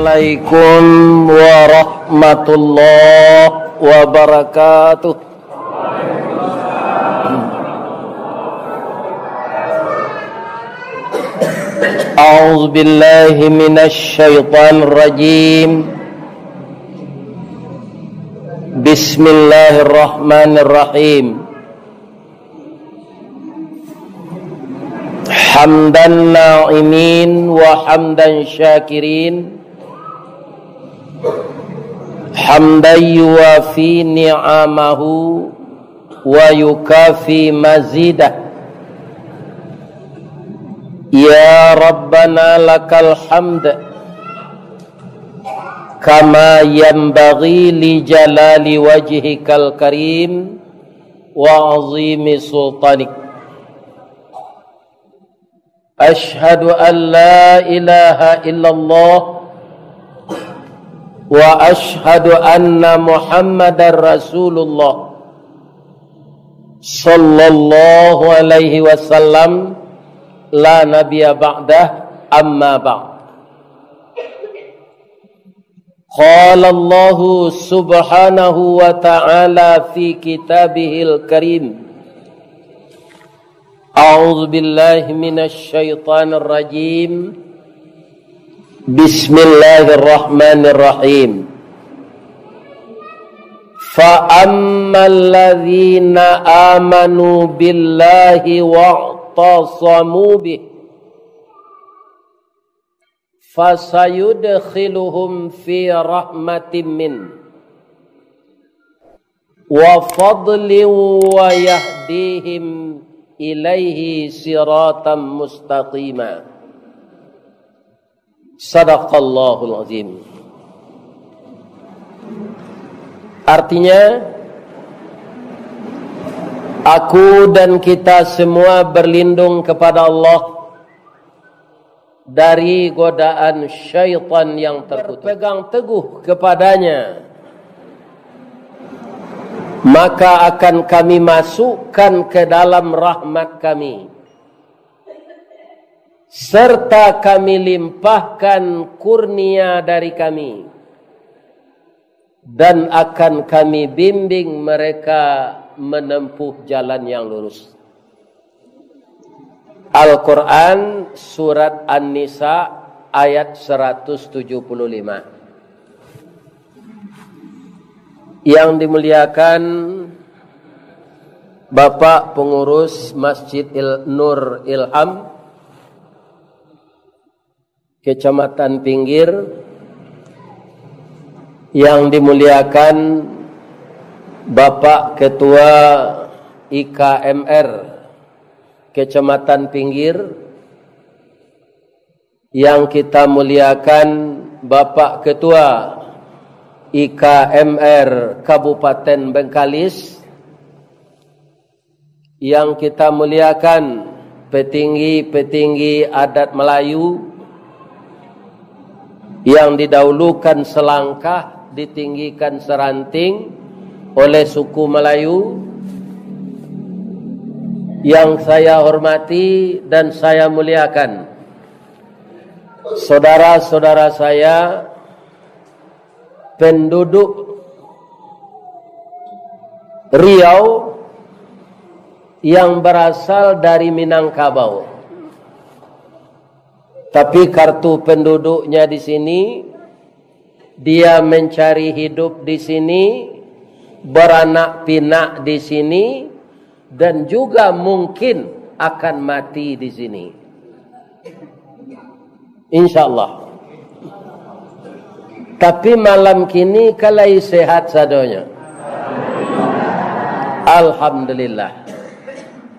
Assalamualaikum warahmatullahi wabarakatuh. A'udzu billahi minasy syaithanir rajim. Bismillahirrahmanirrahim. Hamdan na'imin wa hamdan syakirin, hamdan yuwafi ni'amahu wa yukafi mazidah. Ya Rabbana lakal hamd kama yanbaghi li jalali wajhikal karim wa azimi sultanik. Ashhadu an la ilaha illallah wa ashhadu anna Muhammadar Rasulullah sallallahu alaihi wasallam, la nabiyya ba'dah, amma ba'd. Qala Allah subhanahu wa ta'ala fi kitabihil karim. A'udzu billahi minasy syaithanir rajim. Bismillahirrahmanirrahim. Fa ammal ladzina amanu billahi wa'tasamu bih fasayudkhiluhum fi rahmatin min wa fadlin wa yahdihim ilaihi siratan mustaqima. Sadaqallahul azim. Artinya, aku dan kita semua berlindung kepada Allah dari godaan syaitan yang terkutuk. Berpegang teguh kepadanya, maka akan kami masukkan ke dalam rahmat kami, serta kami limpahkan kurnia dari kami, dan akan kami bimbing mereka menempuh jalan yang lurus. Al-Quran Surat An-Nisa ayat 175. Yang dimuliakan Bapak Pengurus Masjid Nur Ilham Kecamatan Pinggir, yang dimuliakan Bapak Ketua IKMR Kecamatan Pinggir, yang kita muliakan Bapak Ketua IKMR Kabupaten Bengkalis, yang kita muliakan petinggi-petinggi adat Melayu, yang didahulukan selangkah ditinggikan seranting oleh suku Melayu, yang saya hormati dan saya muliakan saudara-saudara saya penduduk Riau yang berasal dari Minangkabau, tapi kartu penduduknya di sini, dia mencari hidup di sini, beranak pinak di sini, dan juga mungkin akan mati di sini, insyaallah. Tapi malam kini kalai sehat sadonya, alhamdulillah.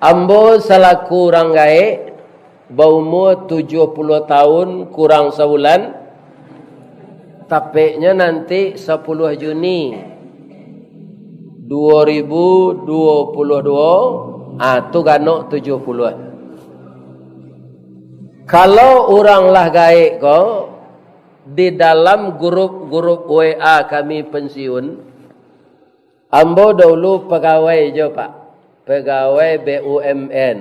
Ambo salaku orang gae, berumur 70 tahun kurang sebulan, tapeknya nanti 10 Juni 2022, tu ganok 70. Kalau orang lah gae ko di dalam grup WA kami pensiun, ambo dulu pegawai je Pak, pegawai BUMN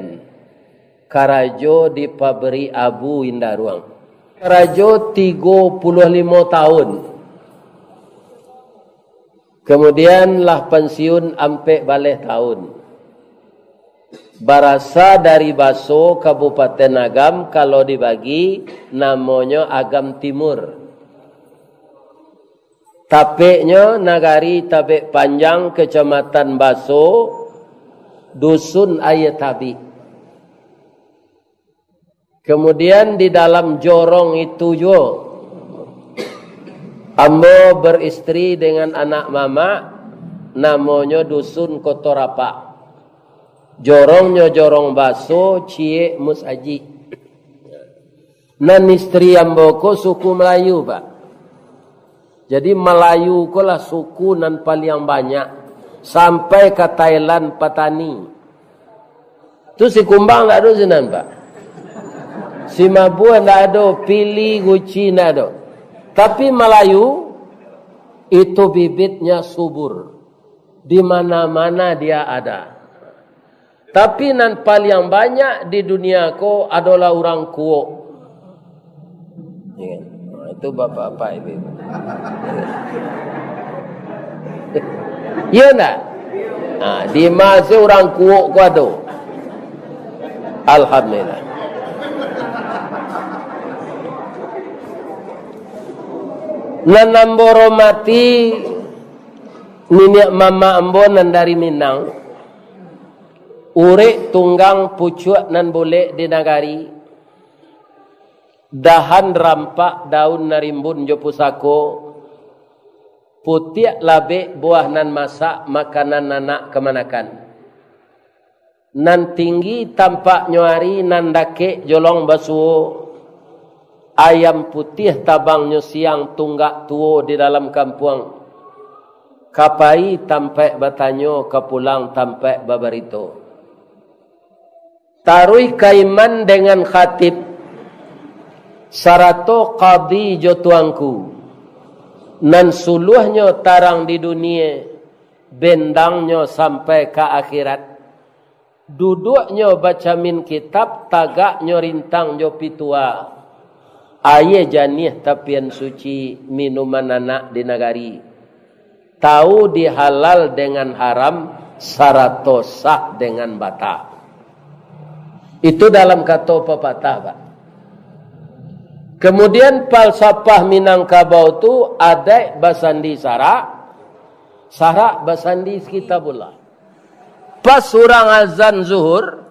Karajo di Pabrik Abu Indaruang. Rajo 35 tahun. Kemudian lah pensiun ampe balik tahun. Barasa dari Baso Kabupaten Agam kalau dibagi namanya Agam Timur. Tapeknya Nagari Tapek Panjang Kecamatan Baso Dusun Ayetabi. Kemudian di dalam jorong itu juga ambo beristri dengan anak mama namanya Dusun Kotorapa. Jorongnya jorong Baso Cie Musaji. Nan istri ambo ko suku Melayu, Pak. Jadi Melayu ko lah suku nan paling banyak sampai ke Thailand Patani. Tu si Kumbang tak ada sinan, Pak. Si Mabua tak ada, Pili Guci tak ada. Tapi Melayu itu bibitnya subur. Di mana-mana dia ada. Tapi nan paling banyak di dunia ko adalah orang Kuok. Itu bapak-bapak itu. Ya nak? Di masa orang Kuok ko ada. Alhamdulillah. Nanamboro mati nini mama ambo nan dari Minang. Urek tunggang pucuk nan boleh di Nagari. Dahan rampak daun narimbun jo pusako. Putiak labe buah nan masak makanan anak kemanakan. Nan tinggi tampak nyuari nan dake jolong basuo. Ayam putih tabang siang tunggak tuo di dalam kampung. Kapai tampak batanyo kepulang tampak babarito. Tarui kaiman dengan khatib. Sarato qadi jo tuangku. Nan suluhnya tarang di dunia. Bendangnya sampai ke akhirat. Duduknya baca min kitab. Tagaknya rintang jo pitua. Aye janih tapian suci minuman anak di Nagari. Tahu dihalal dengan haram. Sarato sah dengan bata. Itu dalam kata pepatah, Pak. Kemudian falsafah Minangkabau itu ada basandi sarak. Sarak basandi kitabullah. Pas orang azan zuhur.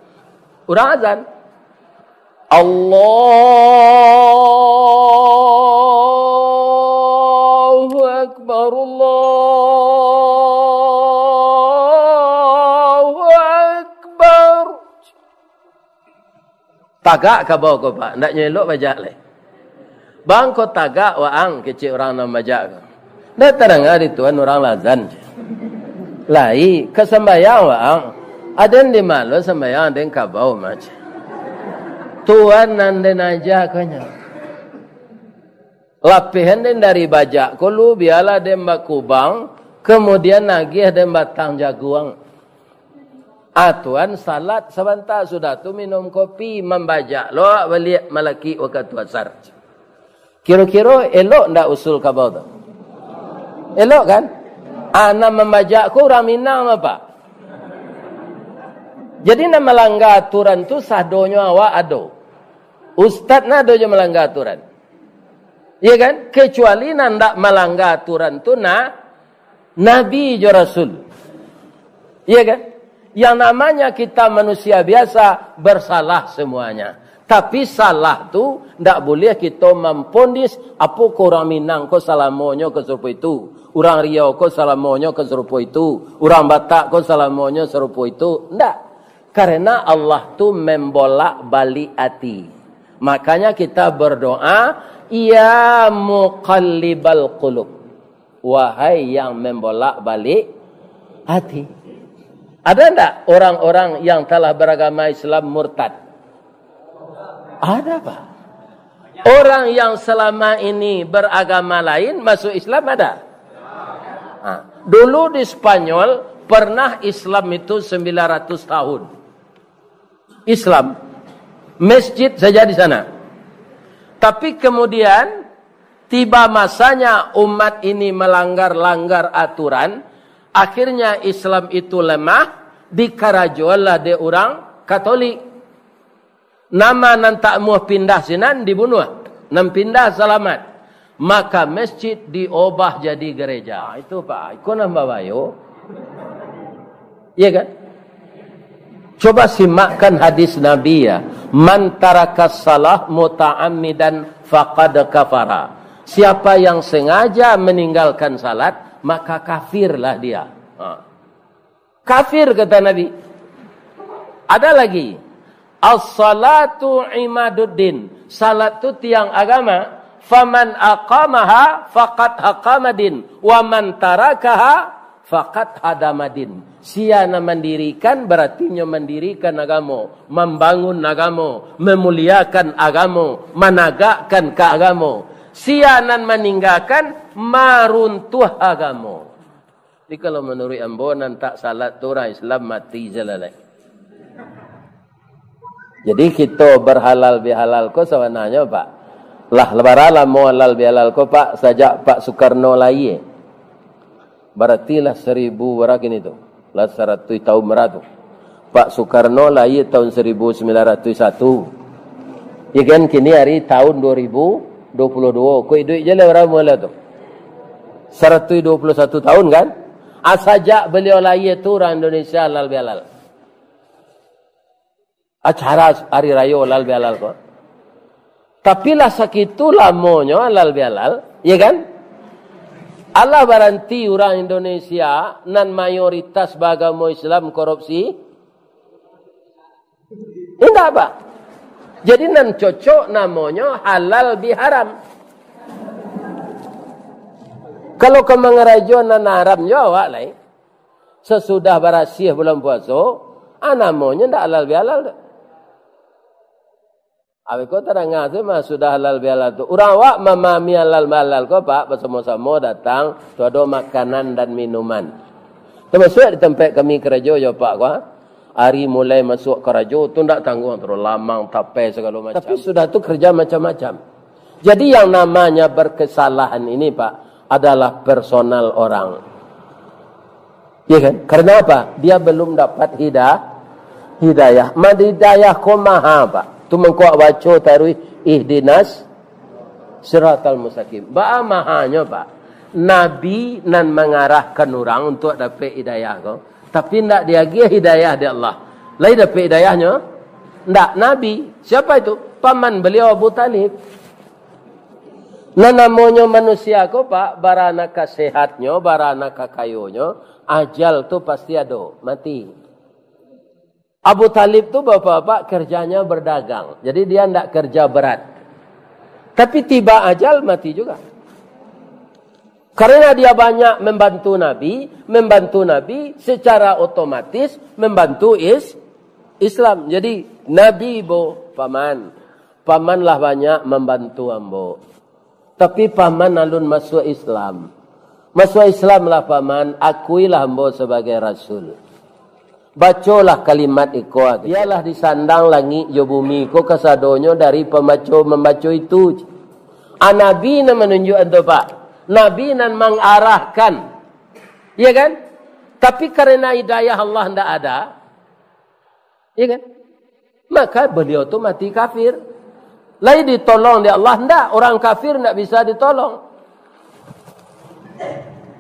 Orang azan. Allahu Akbar, Allahu Akbar. Tagak ke bawah ko, Pak. Nak nyelok bajak le. Bang ko tagak waang kecil orang nak bajak ko. Dah terang hari tuan orang lazan. Lai kesembayang waang. Ada di malu sembayang ada ke bawah macam. Tuan nande najak kanya. Lapihan den dari bajak ko lu biala den bakubang. Kemudian nagih den batang jaguang. Tuan salat sebentar sudah tu minum kopi membajak lo balik malaki waktu asar. Kira-kira elok ndak usul kabau tu? Elok kan? Anak membajak ku orang Minang apa? Jadi nak melanggar aturan tu sahdonya awak ado. Ustaz nak ado je melanggar aturan. Ya kan? Kecuali nak melanggar aturan tu nak Nabi je Rasul. Ya kan? Yang namanya kita manusia biasa bersalah semuanya. Tapi salah tu tak boleh kita mempondis apa orang Minang ko salamonyo ke serupa itu. Orang Riau ko salamonyo ke serupa itu. Orang Batak ko salamonyo serupa itu. Tak. Karena Allah tu membolak balik hati. Makanya kita berdoa. Ya muqallibal qulub. Wahai yang membolak balik hati. Ada tak orang-orang yang telah beragama Islam murtad? Ada, Pak. Orang yang selama ini beragama lain masuk Islam ada? Dulu di Spanyol pernah Islam itu 900 tahun. Islam. Masjid saja di sana. Tapi kemudian tiba masanya umat ini melanggar-langgar aturan, akhirnya Islam itu lemah, dikarajolah de orang Katolik. Nama nan tak mau pindah sinan dibunuh, nan pindah selamat. Maka masjid diubah jadi gereja. Itu Pak, ikut nambah bayo. Iya kan? Coba simakkan hadis Nabi ya. Man tarakas salah muta'ammidan faqad kafara. Siapa yang sengaja meninggalkan salat, maka kafirlah dia. Kafir kata Nabi. Ada lagi. As-salatu imaduddin. Salat itu tiang agama. Faman aqamaha faqad haqamadin. Wa man tarakaha faqad hadamadin. Siapa mendirikan berarti mendirikan agama, membangun agama, memuliakan agama, menegakkan keagama. Siapa meninggalkan maruntuh agama. Jadi kalau menurut ambonan tak salat tu orang Islam mati jelalai. Jadi kita berhalal bihalal ko sebenarnya Pak. Lah lebarala mau halal bihalal ko Pak sajak Pak Soekarno lahir. Berarti lah 1000 berapa ini tu? Lah 100 tahun beratu. Pak Soekarno lahir tahun 1901. Ya kan kini hari tahun 2022. Kau hidup je lah orang mula tu. 121 tahun kan? Asajak beliau lahir tu orang Indonesia halal bihalal. Acara hari raya halal bihalal ko. Tapi lah sakitu lamanya halal bihalal, ya kan? Allah baranti orang Indonesia nan mayoritas beragama Islam korupsi. Tidak apa. Jadi nan cocok namanya halal biharam. Kalau ke mengerajo nan haram awak lain. Sesudah berasih bulan puasa, namanya tidak halal bihalal. Abi ko terangah tu mah sudah halal bihalal tu. Orang awak memahami halal bihalal ko Pak bersama-sama datang tu ada makanan dan minuman. Termasuk di tempat kami kerja ya Pak ko. Hari mulai masuk kerja tu ndak tanggung terus lamang tapai segala macam. Tapi sudah tu kerja macam-macam. Jadi yang namanya berkesalahan ini Pak adalah personal orang. Ya kan? Karena apa? Dia belum dapat hidayah. Hidayah ko maha Pak. Tu mengkuat baca taruh ihdinas siratal mustaqim. Ba mahanya Pak. Nabi nan mengarahkan orang untuk dapat hidayah ko. Tapi ndak dia hidayah dari Allah. Lain dapat hidayahnya? Ndak Nabi. Siapa itu? Paman beliau Abu Talib. Nah namanya manusia ko Pak, barana sehatnya, barana kayunya, ajal tu pasti ada, mati. Abu Talib tu bapak-bapak kerjanya berdagang. Jadi dia tidak kerja berat. Tapi tiba ajal mati juga. Karena dia banyak membantu Nabi secara otomatis membantu Islam. Jadi Nabi pamanlah banyak membantu ambo. Tapi paman alun masuk Islam. Masuk Islam lah paman, akuilah ambo sebagai Rasul. Bacolah kalimat iko. Ialah disandang langit jo bumi ko kasadonyo dari membaca itu. Nabi na menunjuk ento Pak. Nabi nan mengarahkan. Iya kan? Tapi karena hidayah Allah tidak ada. Iya kan? Maka beliau tu mati kafir. Lain ditolong di Allah tidak. Orang kafir tidak bisa ditolong.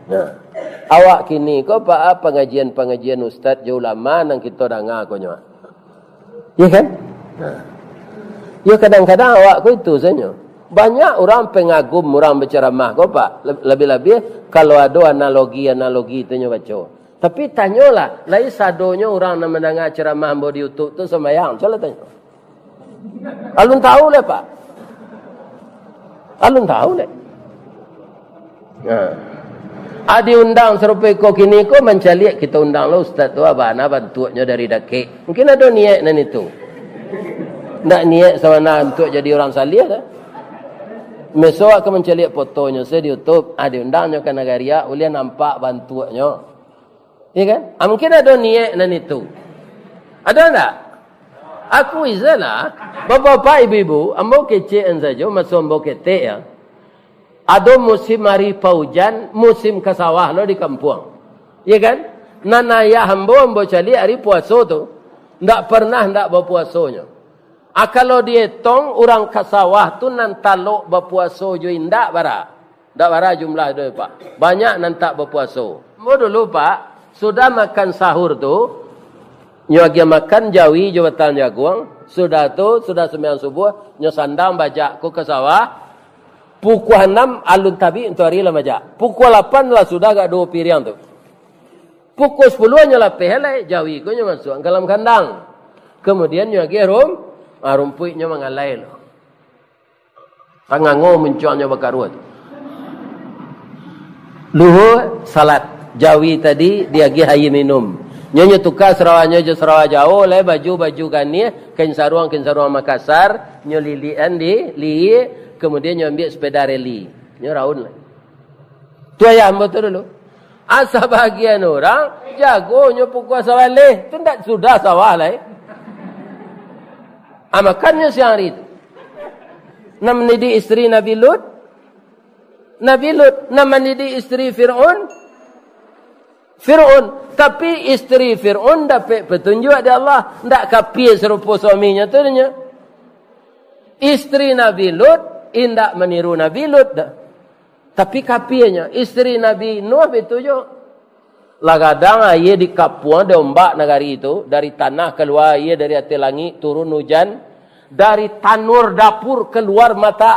Nah, awak kini kau Pak pengajian ustaz jauh lama nang kita dengar kau nyo. Ya kan? Ya kadang-kadang awak kau itu saja. Banyak orang pengagum orang berceramah kau Pak. Lebih-lebih kalau ada analogi itu nyo baca. Tapi tanyalah, lain sadonya orang nak mendengar ceramah di YouTube tu sembahyang. Coba tanya. Alun tahu le Pak. Alun tahu le. Nah. Adi undang serupa ko kini ko mencaliak kita undang lo ustaz tu abana bantunya dari dakik. Mungkin ada niat nan itu. Ndak niat sama nak untuk jadi orang salih dah. Mesok aku mencaliak fotonya saya di YouTube, adi undangnya ke Nagaria, ulian nampak bantunya. Iya kan? Mungkin ada niat nan itu. Ada enggak? Aku izalah. Bapak-bapak, ibu-ibu, ambo kecean saja, masuk ambo ketek ya. Ada musim hari paujan, musim kesawah lo di kampung. Ya kan? Nanaya ambo cari hari puasa tu. Ndak pernah ndak berpuasanya. Kalau dihitung orang kesawah tu nan taluk berpuasa jo indak bara. Ndak bara jumlah tu Pak. Banyak nan tak berpuasa. Mo dulu Pak, sudah makan sahur tu, nyogia makan jawi jabatan jagung, sudah sembahyang subuh, nyo sandang bajak ku kesawah. Pukul 6 alun tabi untuk hari lah majak. Pukul 8 lah sudah agak 2 piring tu. Pukul 10 nyo lapeh helai jawi ko nyo masuk dalam kandang. Kemudian nyo lagi rumput nyo mangalai lo. Pangango muncul nyo bakarut. Luhur salat jawi tadi dia gi hayi minum. Nyo tukar Sarawaknya je Sarawak jauh le baju gani kain saruang Makassar nyo lilian di li. Kemudian nyo ambil sepeda rally. Nyo raun lah. Tu ayah betul dulu. Asa bahagian orang jago nyo pukul sawah leh. Tu tak sudah sawah lah. Makannya siang hari itu. Nak mendidik isteri Nabi Lut. Nak mendidik isteri Fir'aun. Tapi isteri Fir'aun dapat petunjuk dari Allah. Tak kapir serupa suaminya tu. Isteri Nabi Lut indak meniru Nabi Lut dah. Tapi kapirnya isteri Nabi Nuh petunjuk. Lagadang air di kapuan de ombak negari itu, dari tanah keluar air, dari atas langit turun hujan, dari tanur dapur keluar mata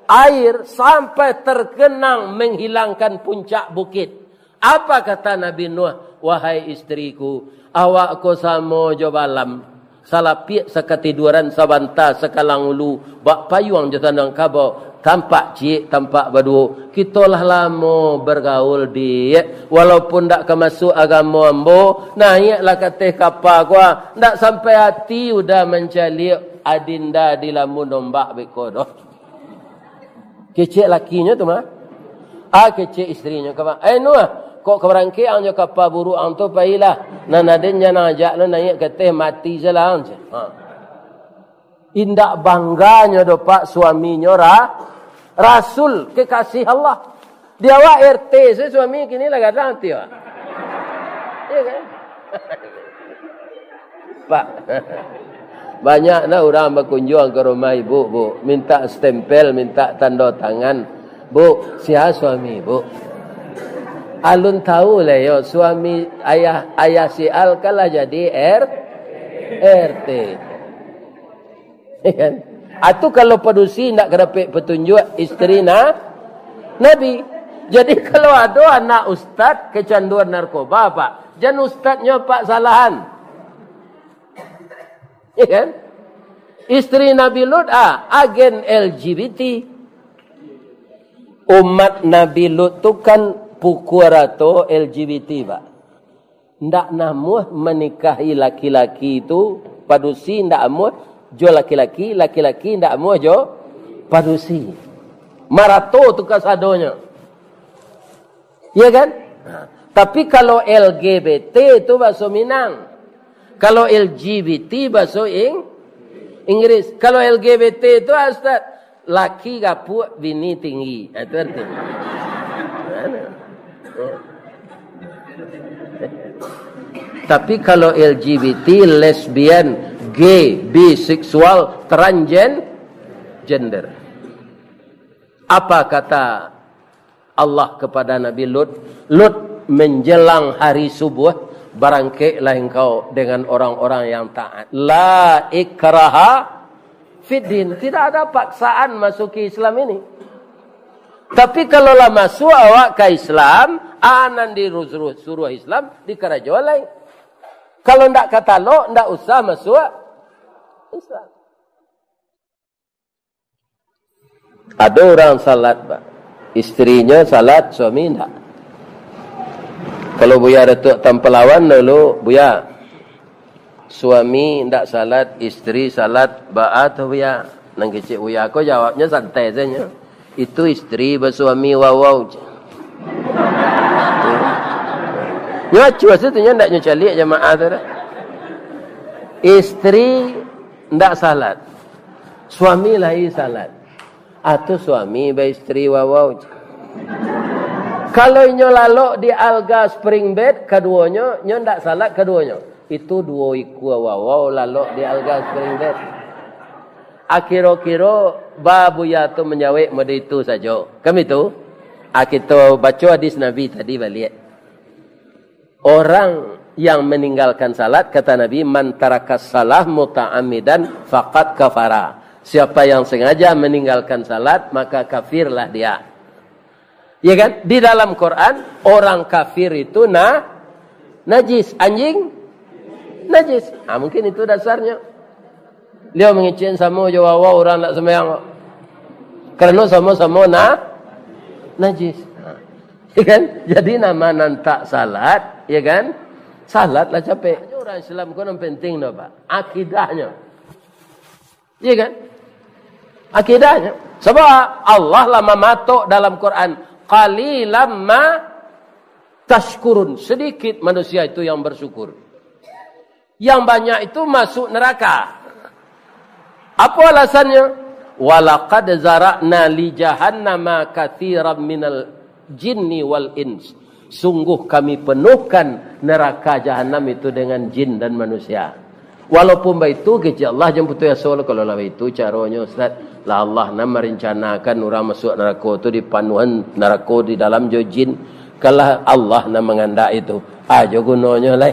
air sampai terkenang menghilangkan puncak bukit. Apa kata Nabi Nuh? Wahai istriku, awak ko samo jo balam. Salapik sekatiduran sabanta sekalang ulu bak payung je tandang kabo tampak cik tampak badu kitalah lama bergaul dia walaupun dak kemasuk agama ambo naiklah kateh kapal gua ndak sampai hati udah mencari adinda di lamun ombak bekodo kecek lakinya tu mah kecek istrinya kaba Nuh kok keberangke ang kapal buruk ang tu pailah nanadenya najak lo naik kateh mati jalan je indak bangganya do pak suaminya Rasul kekasih Allah. Dia wa RT saya suami kini lah gadang ti wa. Iya kan? Pak. Banyak nah orang berkunjung ke rumah ibu, Bu, minta stempel, minta tanda tangan. Bu, siapa suami, Bu? Alun tahu lah yo suami ayah si Al kalah jadi RT. Kan? Atau kalau padusi nak kerapik petunjuk isteri Nabi. Jadi kalau ada anak ustaz kecanduan narkoba Pak, jangan ustaznya Pak salahan. Ya kan? Isteri Nabi Lut agen LGBT. Umat Nabi Lut tu kan pukul rato LGBT Pak. Ndak namuh menikahi laki-laki itu padusi ndak amuh jo laki-laki ndak amuh jo padusi. Marato tu kasadonya. Ya kan? Tapi kalau LGBT itu bahasa Minang. Kalau LGBT bahasa Inggris. Kalau LGBT itu Ustaz, laki gapuk, bini tinggi. Itu artinya. Tapi kalau LGBT, lesbian, gay, biseksual, transgender. Apa kata Allah kepada Nabi Lut? Lut, menjelang hari subuh, barangkailah engkau dengan orang-orang yang taat. La ikraha fiddin. Tidak ada paksaan masuki Islam ini. Tapi kalau lah masuk awak ke Islam, anan suruh Islam di kerajaan lain. Kalau ndak kata lo, ndak usah masuk Islam. Ada orang salat, Pak. Istrinya salat, suami ndak. Kalau Buya Datuk tanpa lawan dulu, Buya. Suami ndak salat, istri salat, ba'at Buya. Nang kecik Buya, aku jawabnya santai saja. Itu istri bersuami wow-wow. Ya, cuaca tu ndak nyocalik jemaah tu dah. istri ndak salat, suami lahi salat, atau suami ba istri wawau. Kalau nyo lalok di alga spring bed keduanya nyo ndak salat keduanya, itu dua iku wawau lalok di alga spring bed. Akhir-akhir babu ya tu menjawab mode itu saja. Kami tu kita baca hadis Nabi tadi balik. Orang yang meninggalkan salat kata Nabi, man tarakas salah muta'ammidan faqad kafara. Siapa yang sengaja meninggalkan salat maka kafirlah dia. Ya kan? Di dalam Quran orang kafir itu najis, anjing najis. Mungkin itu dasarnya. Dia mengicin sama jawa orang nak sembahyang. Karena sama-sama najis. Ya kan? Jadi nama nantak salat, ya kan? Salatlah capek. Orang Islam kan yang penting dah, Pak. Akidahnya. Ya kan? Akidahnya. Sebab Allah lama matok dalam Quran, qalilam ma tashkurun. Sedikit manusia itu yang bersyukur. Yang banyak itu masuk neraka. Apa alasannya? Walaqad zara'na li jahannama katsiran minal jinni wal ins. Sungguh kami penuhkan neraka jahanam itu dengan jin dan manusia. Walaupun begitu kecil Allah jemput ya soal kalau lah itu caranya Ustaz. Lah Allah nak merencanakan orang masuk neraka itu di panuan neraka di dalam jin. Kalau Allah nak mengandak itu, aja gunanya lah.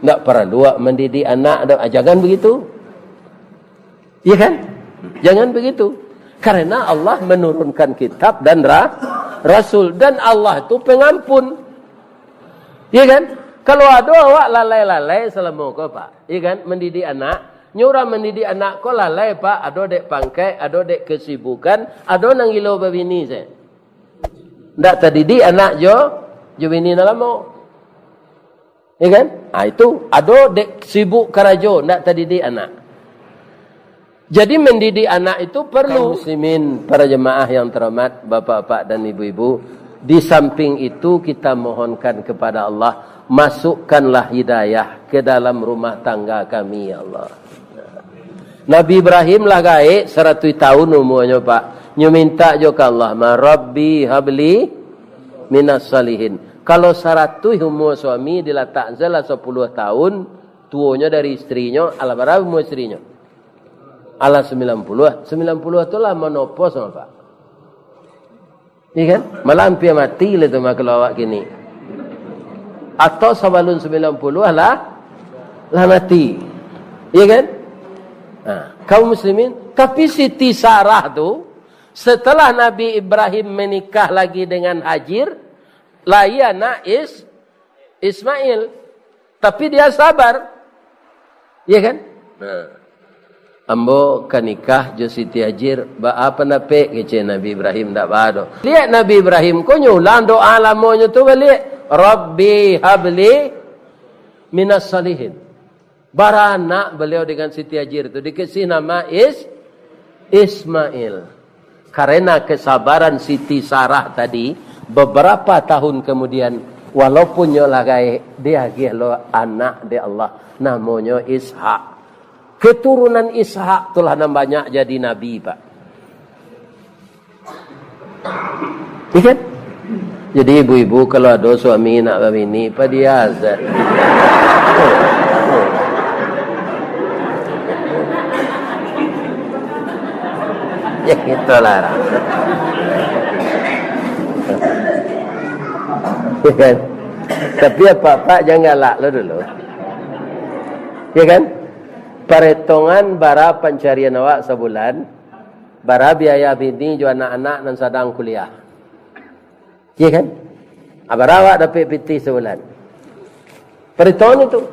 Tak perlu mendidik anak. Jangan begitu. Ya kan? Jangan begitu. Karena Allah menurunkan kitab dan Rasul. Dan Allah itu pengampun. Ya kan? Kalau ada awak lalai-lalai selama kau Pak. Ya kan? Mendidik anak. Nyurah mendidik anak kau lalai Pak. Ada dek pangkai. Ada dek kesibukan. Ada nang gila babini saya. Tak terdidik anak jo bini nak lama. Ya kan? Itu. Ada dek sibuk karajo. Tak terdidik anak. Jadi mendidik anak itu perlu. Muslimin, para jemaah yang terhormat, bapak-bapak dan ibu-ibu, di samping itu kita mohonkan kepada Allah, masukkanlah hidayah ke dalam rumah tangga kami ya Allah. Nabi Ibrahim lah gaib 100 tahun umurnya Pak. Nyu minta jo ke Allah, "Ma Rabbi habli minas salihin." Kalau 100 umur suami diletak salah 10 tahun, tuanya dari istrinya, ala berapa umur istrinya? Ala 90. 90 tu lah menopause sama Pak. Iya kan? Malah hampir mati lah tu kalau awak kini. Atau sebelum 90 lah mati. Iya kan? Kaum muslimin. Tapi Siti Sarah tu, setelah Nabi Ibrahim menikah lagi dengan Hajar, lahir anak Ismail. Tapi dia sabar. Iya kan? Ambo kanikah jo Siti Hajar ba apa nape kece Nabi Ibrahim dak bado. Lihat Nabi Ibrahim ko nyulang doa lamonyo tu balik. Rabbi habli minas salihin. Barana beliau dengan Siti Hajar itu dikasih nama Ismail. Karena kesabaran Siti Sarah tadi, beberapa tahun kemudian walaupun nyolah gae dia gelo anak de Allah namanya Ishak. Keturunan Ishak telah banyak jadi nabi Pak. Ikan? Jadi ibu-ibu kalau ada suami nak bini Pak dia azan. Ya itulah. Ikan? Tapi apa-apa jangan galak lo dulu. Ya kan? Perhitungan bara pencarian awak sebulan, bara biaya bini jo anak-anak dan sedang kuliah. Iya kan? Bara awak dapat PT sebulan. Perhitungan itu.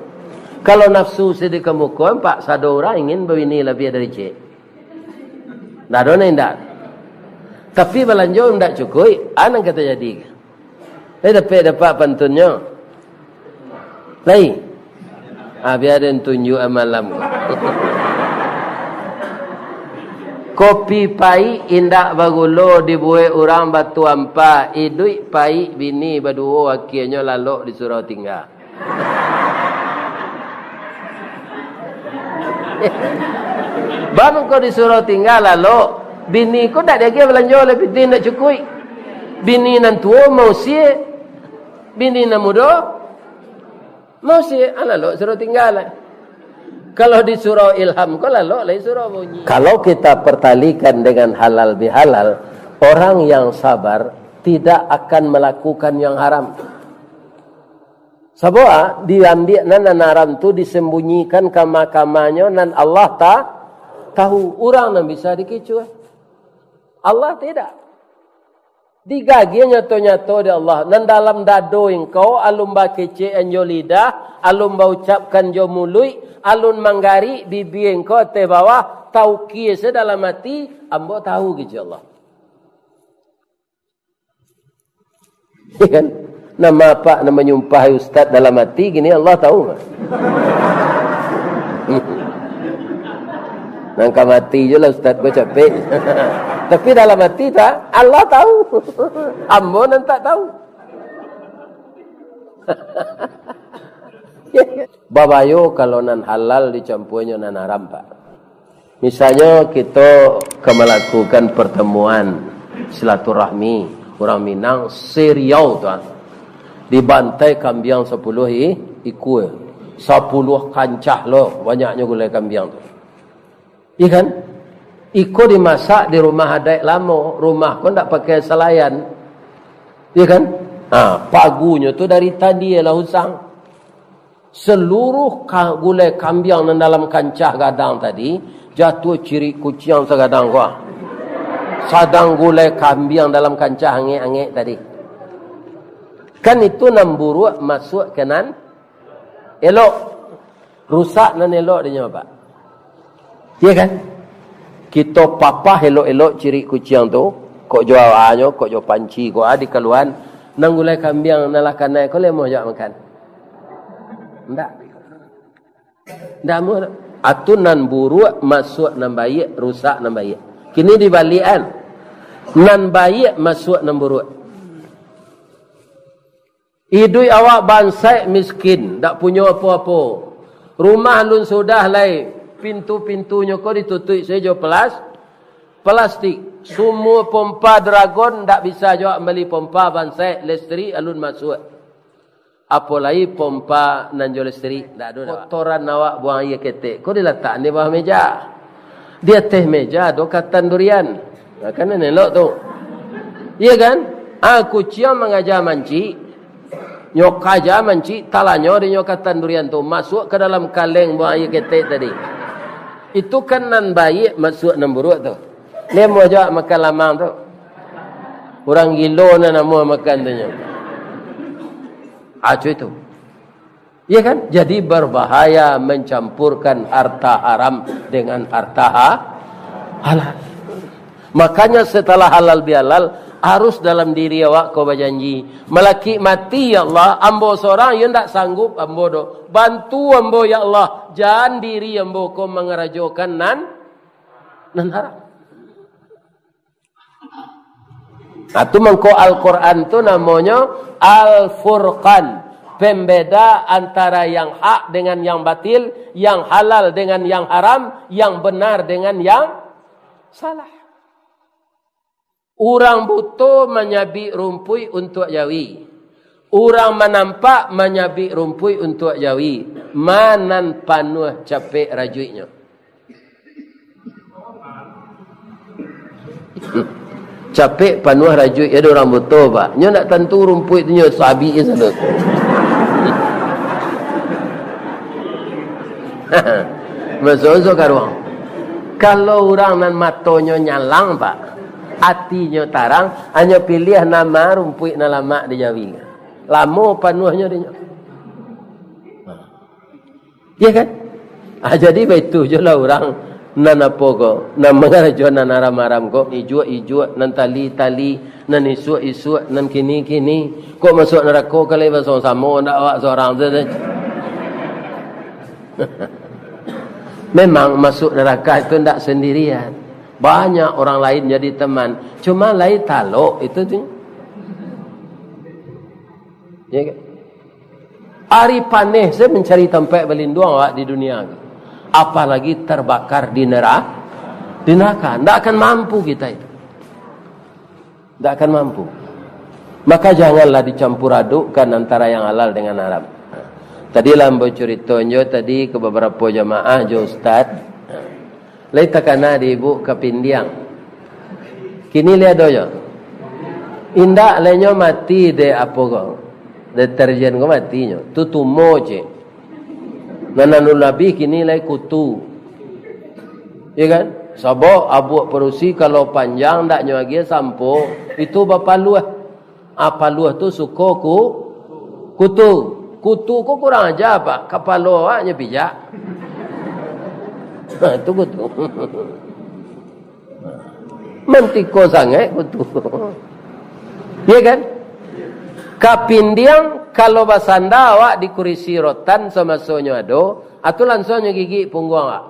Kalau nafsu sedekah muka, Pak satu orang ingin bini lebih dari cik. Tak ada nak. Tapi belanja tidak cukup, anak kata jadi. Dapat pantunnya. Lain. Biar ada tunjuk malam. Kopi pai indak bagulo dibuat orang batu ampa. Idui pai bini berdua akhirnya lalu disuruh tinggal. Baru kau disuruh tinggal lalu bini kau tak dia belanja oleh bini nak cukui. Bini nan tua mau sie, bini nan muda mau sie, lalu suruh tinggal. Kalau disuruh ilham kau lalu suruh bunyi. Kalau kita pertalikan dengan halal bihalal, orang yang sabar tidak akan melakukan yang haram. Sebab diambil nan haram tu disembunyikan kama-kamanya nan Allah tahu. Orang nan bisa dikecu. Allah tidak. Digagi nyato-nyato di Allah. Nan dalam dado engkau alun ba kece enjo lidah, alun ba ucapkan jo mului, alun manggari bibi engkau te bawah, tahu kiese dalam hati, ambo tahu gitu Allah. Ya kan? Nama apa nama nyumpahi ustaz dalam hati gini Allah tahu enggak? Nangka mati je lah ustaz gua capek. Tapi dalam hati tak Allah tahu. Ambo nan tak tahu. Babayo kalau nan halal dicampurnya nan haram Pak. Misalnya kita melakukan pertemuan silaturahmi orang Minang seriau tuan. Dibantai kambiang 10 ikut 10 kancah loh banyaknya gulai kambiang tu. Iya kan? Ikut dimasak di rumah adat lama, rumah pun tak pakai selayan. Iya kan? Pagunya tu dari tadi ialah husang. Seluruh gulai kambiang dalam kancah gadang tadi jatuh ciri kucing segadang gua. Sadang gulai kambiang dalam kancah angek-angek tadi. Kan itu namburu masuk ke nan elok. Rusak nan elok dia Pak. Ya kan? Kita papah elok-elok ciri kucing tu, kok jual anyo, kok jual panci, kok di keluan nang gulai kambiang nalah kanai kau le mau jak makan. Ndak. Ndak mau. Atun nan buruk masuk nan baik, rusak nan baik. Kini dibalikan. Nan baik masuk nan buruk. Idui awak bansai miskin, tak punya apa-apa. Rumah lun sudah lai, pintu-pintunya kau ditutup saja plastik. Semua pompa dragon tak bisa juga beli pompa bansai listrik alun masuk. Apalagi pompa nanjo listrik tak ada. Kotoran awak buang air ketek, kau diletak di bawah meja. Di atas meja ada katan durian. Kan elok tu. Iya kan? Kucing mengajar manci. Nyok aja manci talanyo di nyokatan durian tu masuk ke dalam kaleng buang air ketek tadi. Itu kan nan baik masuk nan buruk tu. Dia mau ajak makan lamang tu. Orang gilo na mau makan tu nya. Acu itu. Ya kan? Jadi berbahaya mencampurkan harta haram dengan harta halal. Makanya setelah halal bihalal harus dalam diri awak kau berjanji. Melaki mati ya Allah, ambo seorang yang tak sanggup ambo do. Bantu ambo ya Allah. Jangan diri ambo kau mengerajokan nan haram. Itu mengko Al-Quran tu namanya Al-Furqan. Pembeda antara yang hak dengan yang batil, yang halal dengan yang haram, yang benar dengan yang salah. Orang butuh menyabik rumpui untuk jawi. Orang menampak menyabik rumpui untuk jawi. Manan panuh capek rajuinya. Capek panuh rajuit ada orang butuh Pak. Nya nak tentu rumpui tu nya sabi je sana. Masuk karuang. Kalau orang nan matonya nyalang Pak. Hatinya tarang, hanya pilih nama rumput na lama di Jawi. Lama panuhnya dia. Ya kan? Jadi begitu je lah orang nan apa ko, nan mengarajo nan aram-aram ko, ijuk-ijuk, nan tali-tali, nan isu-isu, nan kini-kini. Kok masuk neraka kali bersama-sama ndak awak seorang saja. Memang masuk neraka itu ndak sendirian. Banyak orang lain jadi teman. Cuma lain taluk itu tu. Ya kan? Hari panih saya mencari tempat berlindung awak di dunia. apalagi terbakar di neraka. Tidak akan mampu kita itu. Tidak akan mampu. Maka janganlah dicampur adukkan antara yang halal dengan haram. Tadi lambo ceritonyo tadi ke beberapa jamaah jo ustaz. Lai takana di ibu ke pindiang. Kini lihat doyo. Indak lenyo mati de apa ko? Deterjen ko mati nyo. Tutumo je. Nananul nabi kini lai kutu. Ya kan? Sabo abu perusi kalau panjang ndak nyo lagi sampo itu bapaluah. Apaluah tu suko kutu. Kutu ko kurang aja pak. Kapalo nya bijak. Itu kutu. Mentiko sangat kutu. Ya kan? Kapindiang kalau basanda awak dikurisi rotan sama sonyo ado, atau langsungnya gigi punggung awak.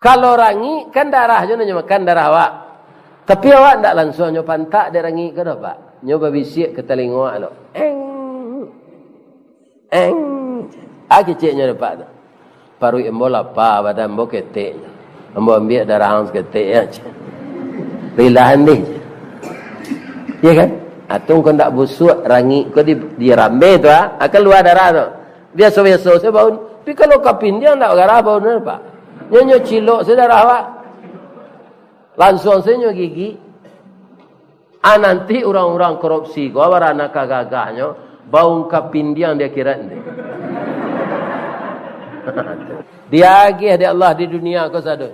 Kalau rangi kan darahnya makan darah awak. Tapi awak ndak langsungnya pantak dia rangi ke dah pak. Nyoba bisik ke telinga awak lo. Keciknya dapat tu. Paru embo lapa badan embo ketek. Embo ambil darah ang ketek ya. Rilahan ni. Ya kan? Atung kau tak busuk rangi kau di rambe tu akan keluar darah tu. Biasa-biasa saya bau. Tapi kalau kapin dia tak garah bau ni pak. Nyo cilok saya darah awak. Langsung saya nyo gigi. Nanti orang-orang korupsi kau warana kagagahnya bau kapin dia kira ni. Dia agih di Allah di dunia kau sado.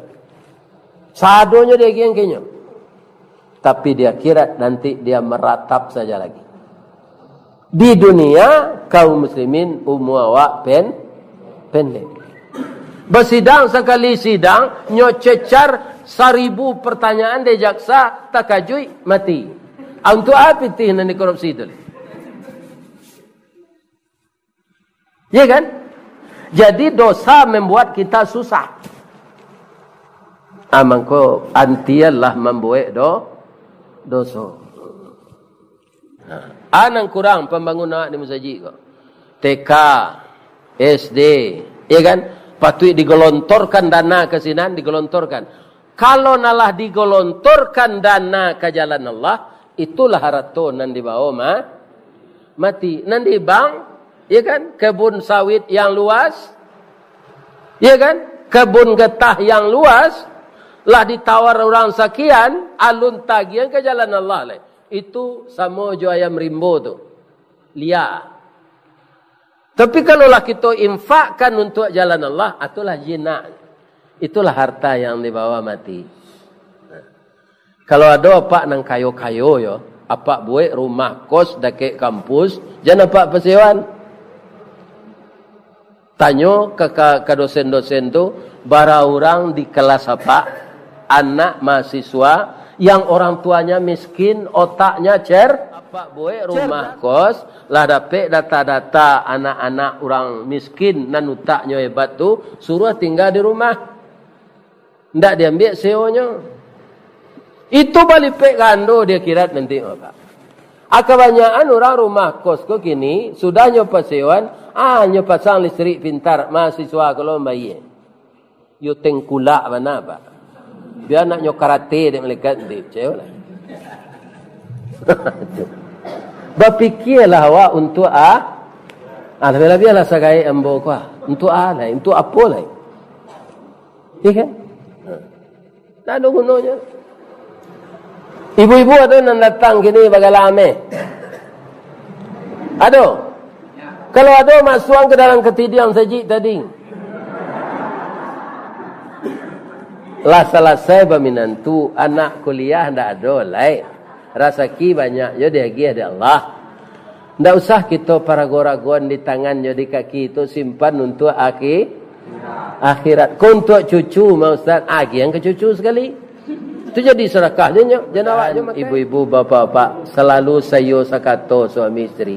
Sadonya dia agih yang kenya. Tapi di akhirat nanti dia meratap saja lagi. Di dunia kaum muslimin umur awak pendek. Bersidang sekali sidang nyocecar 1000 pertanyaan dia jaksa takajui mati. Untuk apa tih nanti korupsi itu? Ya kan? Jadi dosa membuat kita susah. Amangko antialah membuat dosa. Anang kurang pembangunan di masjid kok. TK, SD, ya kan? Patut digelontorkan dana ke sinan, digelontorkan. Kalau nalah digelontorkan dana ke jalan Allah, itulah harato nan dibawa mati. Nan di bank, ya kan? Kebun sawit yang luas, ya kan? Kebun getah yang luas, lah ditawar orang sekian, alun tagihan ke jalan Allah lah. Itu sama jo ayam rimbo tu. Liar. Tapi kalau lah kita infakkan untuk jalan Allah, itulah jinak. Itulah harta yang dibawa mati. Kalau ada apa nang kayo-kayo yo, apa buat rumah kos dekat kampus, jangan apa persewan. Tanyo ke dosen-dosen tu, bara orang di kelas apa? Anak mahasiswa yang orang tuanya miskin, otaknya apa buat rumah kos, lah dapat data-data anak-anak orang miskin nan otaknya hebat tu, suruh tinggal di rumah. Ndak diambil seonya. Itu balik pek gando dia kira nanti apa. Kebanyakan orang rumah kos kok kini sudah nyoba sewan, nyoba pasang listrik pintar mahasiswa kalau bayar. Yo tengkulak mana pak. Biar nak karate dia melekat di cewek lah. Berfikirlah awak untuk lebih-lebih lah sagai ambo kau. Untuk lah, untuk apa lah? Iya kan? Tak ada gunanya. Ibu-ibu ada yang datang gini bagalame. Ada. Kalau ada masuk ke dalam ketidian sajik tadi. Lah selesai berminantu anak kuliah ndak ada lai. Rasaki banyak yo dia gi ada Allah. Ndak usah kita parago-ragoan di tangan yo di kaki itu simpan untuk akhirat. Untuk cucu mau Ustaz, yang ke cucu sekali. Itu jadi sedekahnya jangan awaknya makan. Ibu-ibu, bapak-bapak, selalu sayo sakato suami isteri.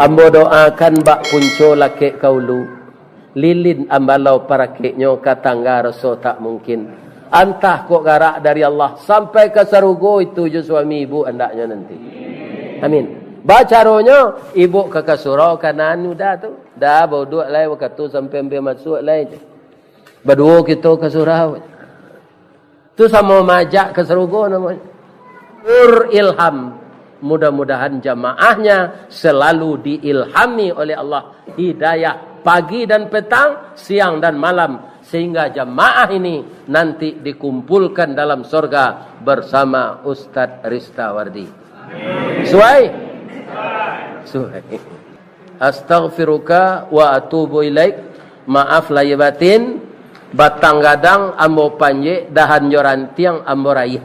Ambo doakan bak punco laki kaulu. Lilin ambalau parakeknya katangga rasa tak mungkin. Antah kok garak dari Allah sampai ke sarugo itu je suami ibu andaknya nanti. Amin. Bacaronya ibu ke surau kanan udah tu. Dah bodoh lai waktu sampai masuk lai. Berdua kita ke surau. Tu sama majak ke serugo namanya. Ilham. Mudah-mudahan jamaahnya selalu diilhami oleh Allah hidayah pagi dan petang, siang dan malam, sehingga jamaah ini nanti dikumpulkan dalam surga bersama Ustaz Ristawardi. Suai? Suai. Astaghfiruka wa atubu ilaik. Maaf lahir batin. Batang gadang ambo panje, dahan jorantiang ambo raih.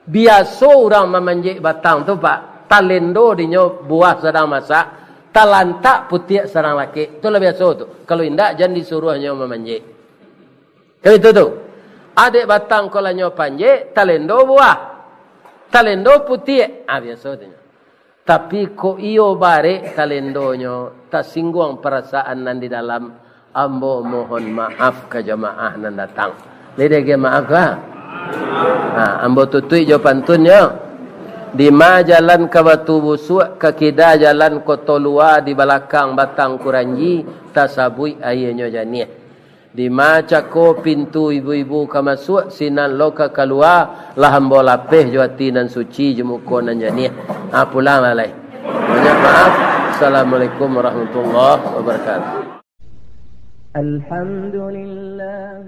Biasa orang memanjik batang tu pak, talendo dinyo buah sedang masak, talantak putih serang laki. Tu lah biasa tu. Kalau indak jangan disuruhnya memanjik. Kalau itu tu. Adik batang kalau nyo panjik, talendo buah. Talendo putih. Biasa tu. Tapi ko iyo bare talendonyo, tak singgung perasaan nan di dalam. Ambo mohon maaf ke jamaah nan datang. Lede ke maaf ka? Ambo tutui jo pantunnya. Di ma jalan ke Batu Busuk, ke kida jalan Kotolua, di belakang Batang Kuranji, tasabui ayahnya janiah. Di ma cako pintu ibu-ibu ke masuk, sinan loka keluar, lah ambo lapeh jo hati nan suci jemuko nan janiah. Pulang malai. Banyak maaf. Assalamualaikum warahmatullahi wabarakatuh. Alhamdulillah.